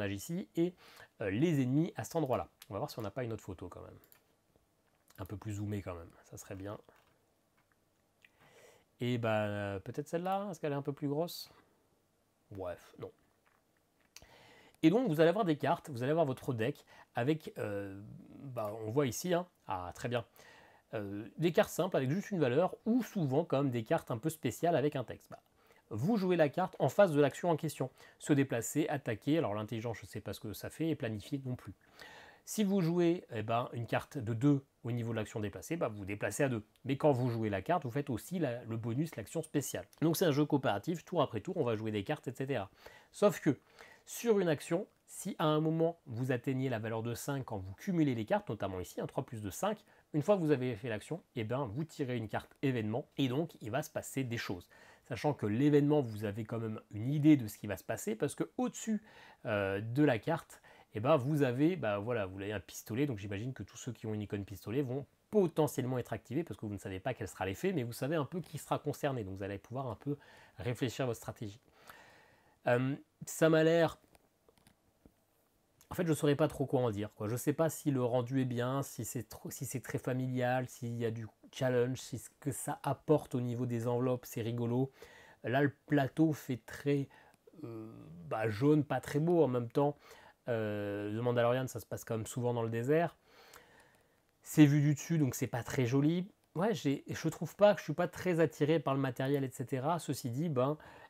ici et les ennemis à cet endroit-là. On va voir si on n'a pas une autre photo quand même. Un peu plus zoomé quand même, ça serait bien. Et peut-être celle-là, est-ce qu'elle est un peu plus grosse? Bref, non. Et donc vous allez avoir des cartes, vous allez avoir votre deck avec, on voit ici, très bien, des cartes simples avec juste une valeur ou souvent comme des cartes un peu spéciales avec un texte. Vous jouez la carte en face de l'action en question. Se déplacer, attaquer, alors l'intelligence je ne sais pas ce que ça fait et planifier non plus. Si vous jouez une carte de 2 au niveau de l'action déplacée, vous vous déplacez à 2. Mais quand vous jouez la carte, vous faites aussi le bonus, l'action spéciale. Donc c'est un jeu coopératif, tour après tour, on va jouer des cartes, etc. Sauf que sur une action, si à un moment vous atteignez la valeur de 5 quand vous cumulez les cartes, notamment ici, 3 plus de 5, une fois que vous avez fait l'action, vous tirez une carte événement et donc il va se passer des choses. Sachant que l'événement, vous avez quand même une idée de ce qui va se passer parce que au-dessus de la carte, vous avez un pistolet, donc j'imagine que tous ceux qui ont une icône pistolet vont potentiellement être activés parce que vous ne savez pas quel sera l'effet, mais vous savez un peu qui sera concerné, donc vous allez pouvoir un peu réfléchir à votre stratégie. Ça m'a l'air... En fait, je ne saurais pas trop quoi en dire. Je ne sais pas si le rendu est bien, si c'est très familial, s'il y a du challenge, si ce que ça apporte au niveau des enveloppes, c'est rigolo. Là, le plateau fait très jaune, pas très beau en même temps. The Mandalorian, ça se passe quand même souvent dans le désert. C'est vu du dessus, donc c'est pas très joli. Ouais, je trouve pas que je suis pas très attiré par le matériel, etc. Ceci dit,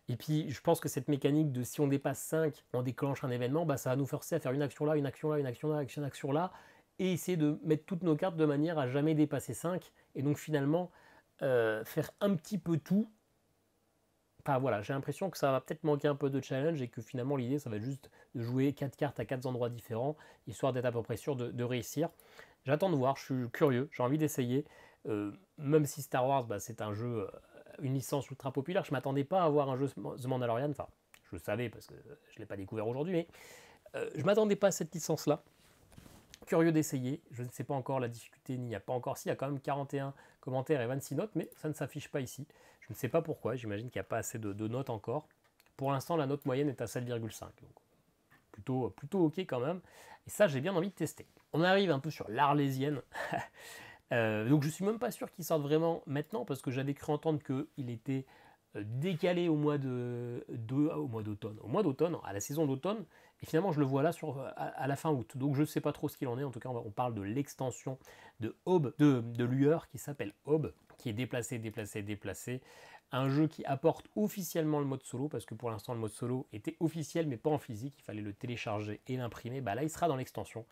et puis je pense que cette mécanique de si on dépasse 5, on déclenche un événement, ça va nous forcer à faire une action là, une action là, une action là, une action là, et essayer de mettre toutes nos cartes de manière à jamais dépasser 5, et donc finalement faire un petit peu tout. Enfin voilà, j'ai l'impression que ça va peut-être manquer un peu de challenge et que finalement l'idée ça va être juste de jouer 4 cartes à 4 endroits différents, histoire d'être à peu près sûr de réussir. J'attends de voir, je suis curieux, j'ai envie d'essayer. Même si Star Wars c'est un jeu, une licence ultra populaire, je ne m'attendais pas à avoir un jeu The Mandalorian, enfin je le savais parce que je ne l'ai pas découvert aujourd'hui, mais je ne m'attendais pas à cette licence-là. Curieux d'essayer, je ne sais pas encore la difficulté, il n'y a pas encore, si, il y a quand même 41 commentaires et 26 notes, mais ça ne s'affiche pas ici. Je ne sais pas pourquoi, j'imagine qu'il n'y a pas assez de notes encore. Pour l'instant, la note moyenne est à 7,5, donc plutôt ok quand même. Et ça, j'ai bien envie de tester. On arrive un peu sur l'Arlésienne. Donc je suis même pas sûr qu'il sorte vraiment maintenant, parce que j'avais cru entendre qu'il était décalé au mois d'automne, à la saison d'automne, et finalement je le vois là à la fin août. Donc je ne sais pas trop ce qu'il en est. En tout cas, on parle de l'extension de Aube, de Lueur, qui s'appelle Aube, qui est déplacé. Un jeu qui apporte officiellement le mode solo, parce que pour l'instant le mode solo était officiel mais pas en physique, il fallait le télécharger et l'imprimer. Bah là il sera dans l'extension.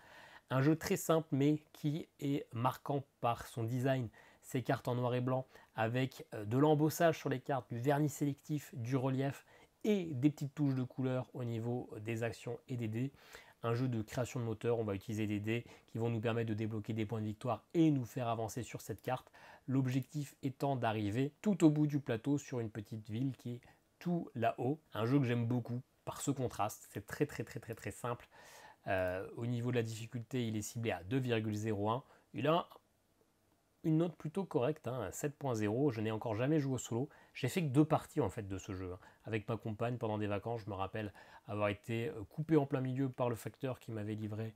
Un jeu très simple mais qui est marquant par son design, ses cartes en noir et blanc avec de l'embossage sur les cartes, du vernis sélectif, du relief et des petites touches de couleur au niveau des actions et des dés. Un jeu de création de moteur, on va utiliser des dés qui vont nous permettre de débloquer des points de victoire et nous faire avancer sur cette carte. L'objectif étant d'arriver tout au bout du plateau sur une petite ville qui est tout là-haut. Un jeu que j'aime beaucoup par ce contraste, c'est très simple. Au niveau de la difficulté, il est ciblé à 2,01. Il a une note plutôt correcte, hein, 7.0. Je n'ai encore jamais joué au solo. J'ai fait que 2 parties en fait de ce jeu. Avec ma compagne pendant des vacances, je me rappelle avoir été coupé en plein milieu par le facteur qui m'avait livré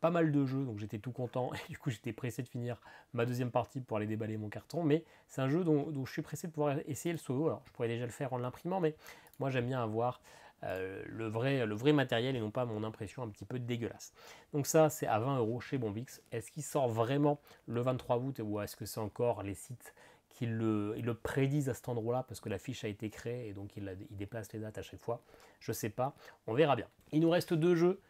pas mal de jeux, donc j'étais tout content et du coup j'étais pressé de finir ma deuxième partie pour aller déballer mon carton. Mais c'est un jeu dont je suis pressé de pouvoir essayer le solo. Alors je pourrais déjà le faire en l'imprimant, mais moi j'aime bien avoir le vrai matériel et non pas mon impression un petit peu dégueulasse. Donc ça c'est à 20 € chez Bombix. Est-ce qu'il sort vraiment le 23 août ou est-ce que c'est encore les sites qui le prédisent à cet endroit-là parce que la fiche a été créée et donc il déplace les dates à chaque fois? Je sais pas, on verra bien. Il nous reste 2 jeux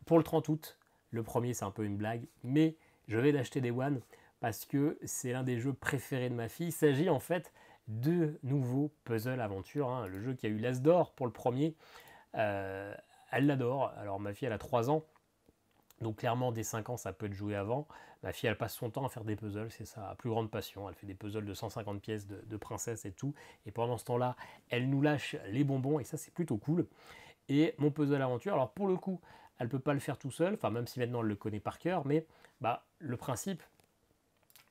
pour le 30 août. Le premier c'est un peu une blague, mais je vais l'acheter Day One parce que c'est l'un des jeux préférés de ma fille. Il s'agit en fait de nouveaux puzzle aventure, hein. Le jeu qui a eu l'As d'or pour le premier, elle l'adore. Alors ma fille elle a 3 ans, donc clairement dès 5 ans ça peut être joué avant. Ma fille elle passe son temps à faire des puzzles, c'est sa plus grande passion. Elle fait des puzzles de 150 pièces de princesse et tout, et pendant ce temps là elle nous lâche les bonbons et ça c'est plutôt cool. Et mon puzzle aventure, alors pour le coup elle ne peut pas le faire tout seul, enfin même si maintenant elle le connaît par cœur, mais le principe,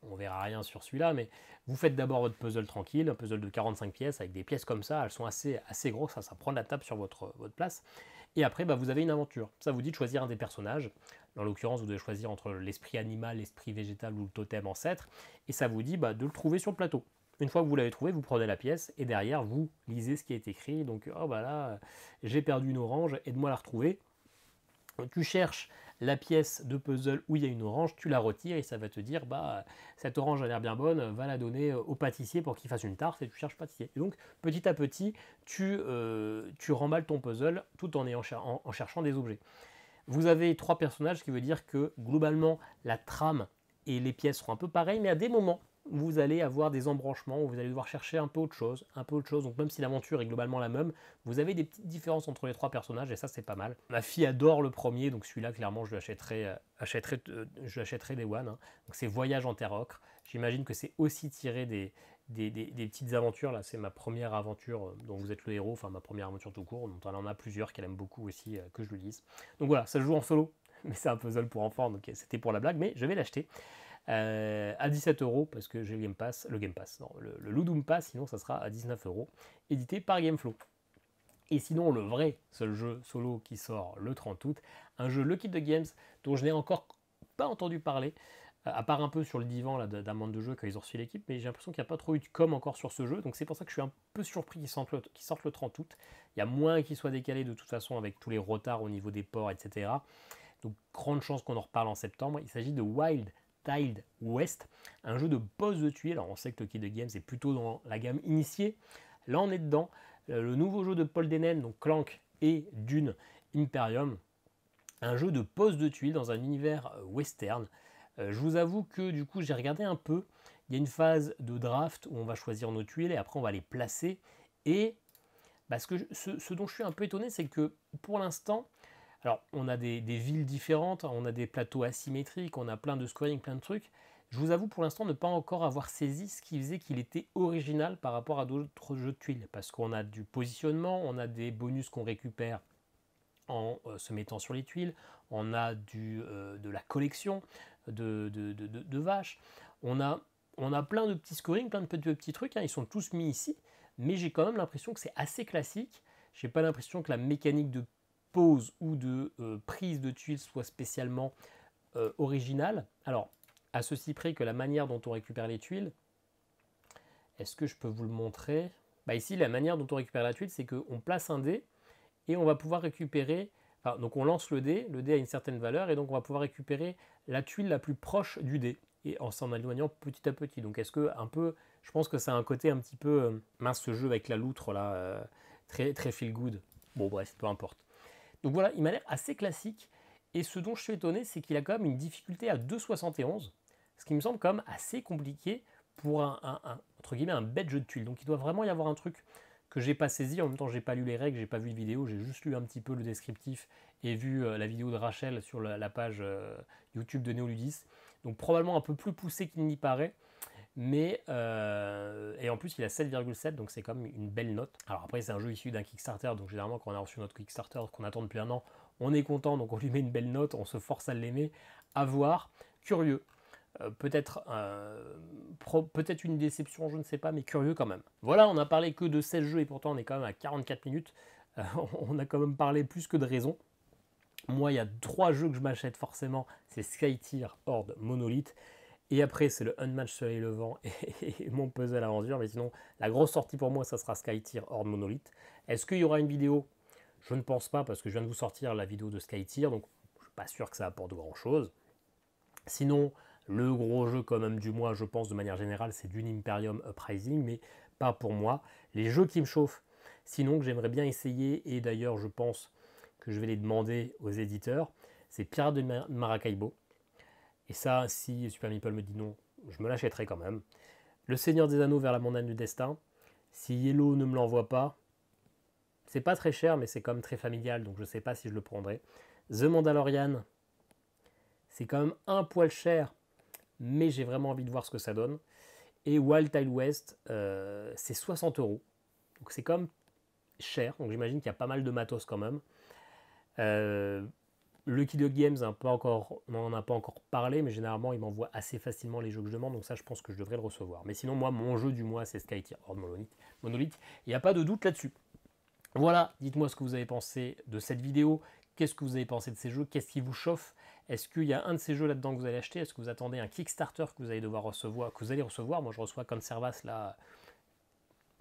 on verra rien sur celui-là, mais vous faites d'abord votre puzzle tranquille, un puzzle de 45 pièces avec des pièces comme ça, elles sont assez grosses, ça prend de la table sur votre place. Et après, vous avez une aventure. Ça vous dit de choisir un des personnages. En l'occurrence, vous devez choisir entre l'esprit animal, l'esprit végétal ou le totem ancêtre. Et ça vous dit de le trouver sur le plateau. Une fois que vous l'avez trouvé, vous prenez la pièce et derrière, vous lisez ce qui est écrit. Donc, oh là, j'ai perdu une orange, aide-moi à la retrouver. Tu cherches la pièce de puzzle où il y a une orange, tu la retires et ça va te dire cette orange a l'air bien bonne, va la donner au pâtissier pour qu'il fasse une tarte et tu cherches pâtissier. Et donc petit à petit tu remballes ton puzzle tout en cherchant des objets. Vous avez 3 personnages, ce qui veut dire que globalement la trame et les pièces seront un peu pareilles, mais à des moments vous allez avoir des embranchements où vous allez devoir chercher un peu autre chose. Donc même si l'aventure est globalement la même, vous avez des petites différences entre les 3 personnages et ça c'est pas mal. Ma fille adore le premier, donc celui-là clairement je l'achèterai Day One, hein. Donc c'est Voyage en Terre Ocre. J'imagine que c'est aussi tiré des petites aventures. Là c'est ma première aventure dont vous êtes le héros, enfin ma première aventure tout court, dont elle en a plusieurs qu'elle aime beaucoup aussi, que je lui lise. Donc voilà, ça se joue en solo, mais c'est un puzzle pour enfants, donc c'était pour la blague, mais je vais l'acheter. À 17 € parce que j'ai le Game Pass, le Ludum Pass, sinon ça sera à 19 €, édité par Gameflow. Et sinon, le vrai seul jeu solo qui sort le 30 août, un jeu Lucky Duck Games dont je n'ai encore pas entendu parler, à part un peu sur le divan d'un monde de jeu quand ils ont reçu l'équipe, mais j'ai l'impression qu'il n'y a pas trop eu de com encore sur ce jeu, donc c'est pour ça que je suis un peu surpris qu'il sorte le 30 août. Il y a moins qu'il soit décalé de toute façon avec tous les retards au niveau des ports, etc. Donc grande chance qu'on en reparle en septembre. Il s'agit de Wild Tiled West, un jeu de pose de tuiles. Alors on sait que Lucky Duck Games est plutôt dans la gamme initiée. Là on est dedans. Le nouveau jeu de Paul Denen, donc Clank et Dune Imperium, un jeu de pose de tuiles dans un univers western. Je vous avoue que du coup j'ai regardé un peu. Il y a une phase de draft où on va choisir nos tuiles et après on va les placer. Et ce dont je suis un peu étonné, c'est que pour l'instant, alors, on a des villes différentes, on a des plateaux asymétriques, on a plein de scoring, plein de trucs. Je vous avoue pour l'instant ne pas encore avoir saisi ce qui faisait qu'il était original par rapport à d'autres jeux de tuiles. Parce qu'on a du positionnement, on a des bonus qu'on récupère en se mettant sur les tuiles, on a de la collection de vaches, on a plein de petits scoring, plein de petits trucs, hein, ils sont tous mis ici, mais j'ai quand même l'impression que c'est assez classique. J'ai pas l'impression que la mécanique de pose ou de prise de tuiles soit spécialement originale. Alors, à ceci près que la manière dont on récupère les tuiles, est-ce que je peux vous le montrer? Bah ici, la manière dont on récupère la tuile, c'est qu'on place un dé et on va pouvoir récupérer, enfin, donc on lance le dé a une certaine valeur et donc on va pouvoir récupérer la tuile la plus proche du dé et en s'en éloignant petit à petit. Donc est-ce que un peu, je pense que ça a un côté un petit peu mince ce jeu avec la loutre là, très, très feel good. Bon bref, peu importe. Donc voilà, il m'a l'air assez classique et ce dont je suis étonné, c'est qu'il a quand même une difficulté à 2,71, ce qui me semble quand même assez compliqué pour entre guillemets, un bête jeu de tuiles. Donc il doit vraiment y avoir un truc que j'ai pas saisi. En même temps, j'ai pas lu les règles, j'ai pas vu de vidéo, j'ai juste lu un petit peu le descriptif et vu la vidéo de Rachel sur la page YouTube de Néoludis. Donc probablement un peu plus poussé qu'il n'y paraît. Mais et en plus il a 7,7, donc c'est quand même une belle note. Alors après c'est un jeu issu d'un Kickstarter, donc généralement quand on a reçu notre Kickstarter qu'on attend depuis un an, on est content, donc on lui met une belle note, on se force à l'aimer, à voir, curieux. Peut-être une déception, je ne sais pas, mais curieux quand même. Voilà, on n'a parlé que de 16 jeux et pourtant on est quand même à 44 minutes. On a quand même parlé plus que de raison. Moi, il y a 3 jeux que je m'achète forcément, c'est Skytier, Horde, Monolith. Et après, c'est le Unmatched Soleil Levant et mon puzzle aventure. Mais sinon, la grosse sortie pour moi, ça sera Skytier, Horde, Monolith. Est-ce qu'il y aura une vidéo? Je ne pense pas, parce que je viens de vous sortir la vidéo de Skytier, donc je ne suis pas sûr que ça apporte grand-chose. Sinon, le gros jeu quand même du mois, je pense de manière générale, c'est Dune Imperium Uprising, mais pas pour moi. Les jeux qui me chauffent, sinon que j'aimerais bien essayer, et d'ailleurs je pense que je vais les demander aux éditeurs, c'est Pirates de Maracaibo. Et ça, si Super Meeple me dit non, je me l'achèterai quand même. Le Seigneur des Anneaux vers la montagne du destin. Si Yellow ne me l'envoie pas, c'est pas très cher, mais c'est quand même très familial, donc je sais pas si je le prendrai. The Mandalorian, c'est quand même un poil cher, mais j'ai vraiment envie de voir ce que ça donne. Et Wild Tile West, c'est 60 €. Donc c'est quand même cher, donc j'imagine qu'il y a pas mal de matos quand même. Lucky Dog Games, on n'en a pas encore parlé, mais généralement, il m'envoie assez facilement les jeux que je demande, donc ça, je pense que je devrais le recevoir. Mais sinon, moi, mon jeu du mois, c'est Skytier, Horde, Monolith. Il n'y a pas de doute là-dessus. Voilà, dites-moi ce que vous avez pensé de cette vidéo. Qu'est-ce que vous avez pensé de ces jeux? Qu'est-ce qui vous chauffe? Est-ce qu'il y a un de ces jeux là-dedans que vous allez acheter? Est-ce que vous attendez un Kickstarter que vous allez devoir recevoir, que vous allez recevoir? Moi, je reçois Conservas là,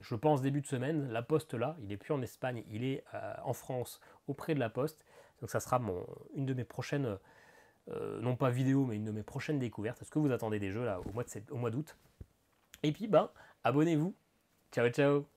je pense début de semaine. La Poste là, il n'est plus en Espagne, il est en France auprès de la Poste. Donc ça sera une de mes prochaines, non pas vidéo, mais une de mes prochaines découvertes. Est-ce que vous attendez des jeux là au mois d'août? Et puis, abonnez-vous. Ciao, ciao.